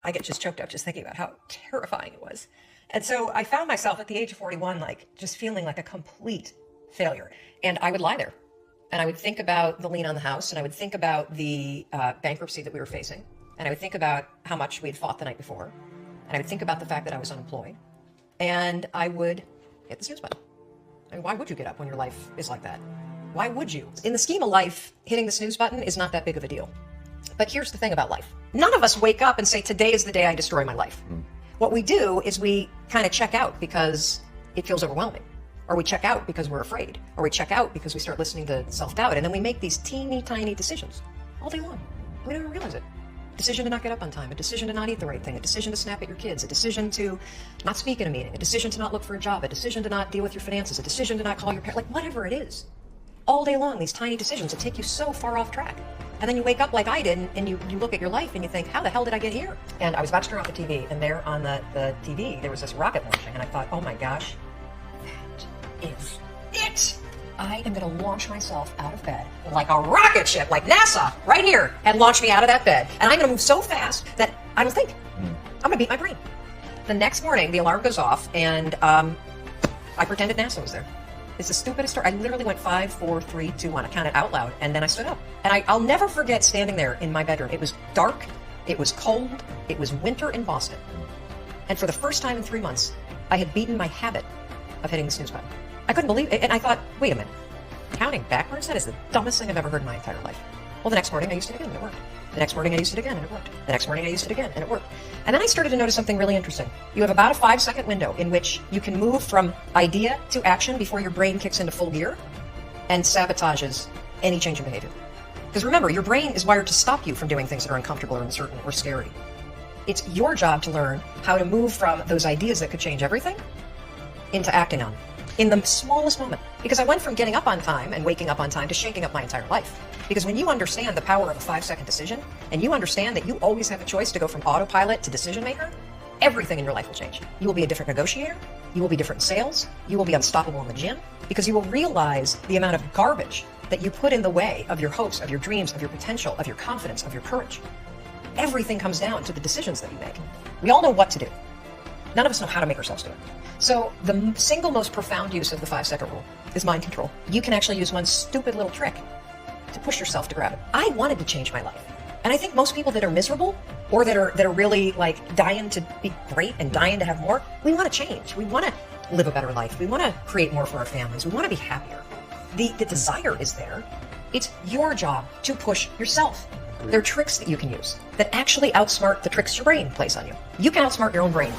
I get just choked up just thinking about how terrifying it was. And so I found myself at the age of 41, like just feeling like a complete failure. And I would lie there and I would think about the lien on the house, and I would think about the bankruptcy that we were facing. And I would think about how much we'd fought the night before. And I would think about the fact that I was unemployed. And I would hit the snooze button. I mean, why would you get up when your life is like that? Why would you? In the scheme of life, hitting the snooze button is not that big of a deal. But here's the thing about life. None of us wake up and say, today is the day I destroy my life. What we do is we kind of check out because it feels overwhelming. Or we check out because we're afraid. Or we check out because we start listening to self-doubt. And then we make these teeny tiny decisions all day long. We don't even realize it. Decision to not get up on time, a decision to not eat the right thing, a decision to snap at your kids, a decision to not speak in a meeting, a decision to not look for a job, a decision to not deal with your finances, a decision to not call your parents, like whatever it is. All day long, these tiny decisions that take you so far off track. And then you wake up like I did, and you look at your life and you think, how the hell did I get here? And I was about to turn off the TV, and there on the TV, there was this rocket launching, and I thought, oh my gosh, that is it. I am going to launch myself out of bed like a rocket ship, like NASA, right here, and launch me out of that bed. And I'm going to move so fast that I don't think. I'm going to beat my brain. The next morning, the alarm goes off, and I pretended NASA was there. It's the stupidest story. I literally went 5, 4, 3, 2, 1. I counted out loud, and then I stood up. And I'll never forget standing there in my bedroom. It was dark, it was cold, it was winter in Boston. And for the first time in 3 months, I had beaten my habit of hitting the snooze button. I couldn't believe it, and I thought, wait a minute. Counting backwards? That is the dumbest thing I've ever heard in my entire life. Well, the next morning I used it again, and it worked. The next morning I used it again, and it worked. The next morning I used it again, and it worked. And then I started to notice something really interesting. You have about a 5-second window in which you can move from idea to action before your brain kicks into full gear and sabotages any change in behavior. Because remember, your brain is wired to stop you from doing things that are uncomfortable or uncertain or scary. It's your job to learn how to move from those ideas that could change everything into acting on in the smallest moment. Because I went from getting up on time and waking up on time to shaking up my entire life. Because when you understand the power of a 5-second decision, and you understand that you always have a choice to go from autopilot to decision maker, everything in your life will change. You will be a different negotiator, you will be different in sales, you will be unstoppable in the gym, because you will realize the amount of garbage that you put in the way of your hopes, of your dreams, of your potential, of your confidence, of your courage. Everything comes down to the decisions that you make. We all know what to do. None of us know how to make ourselves do it. So the single most profound use of the 5-second rule is mind control. You can actually use one stupid little trick to push yourself to grab it. I wanted to change my life. And I think most people that are miserable or that are really like dying to be great and dying to have more, we want to change. We want to live a better life. We want to create more for our families. We want to be happier. The desire is there. It's your job to push yourself. There are tricks that you can use that actually outsmart the tricks your brain plays on you. You can outsmart your own brain.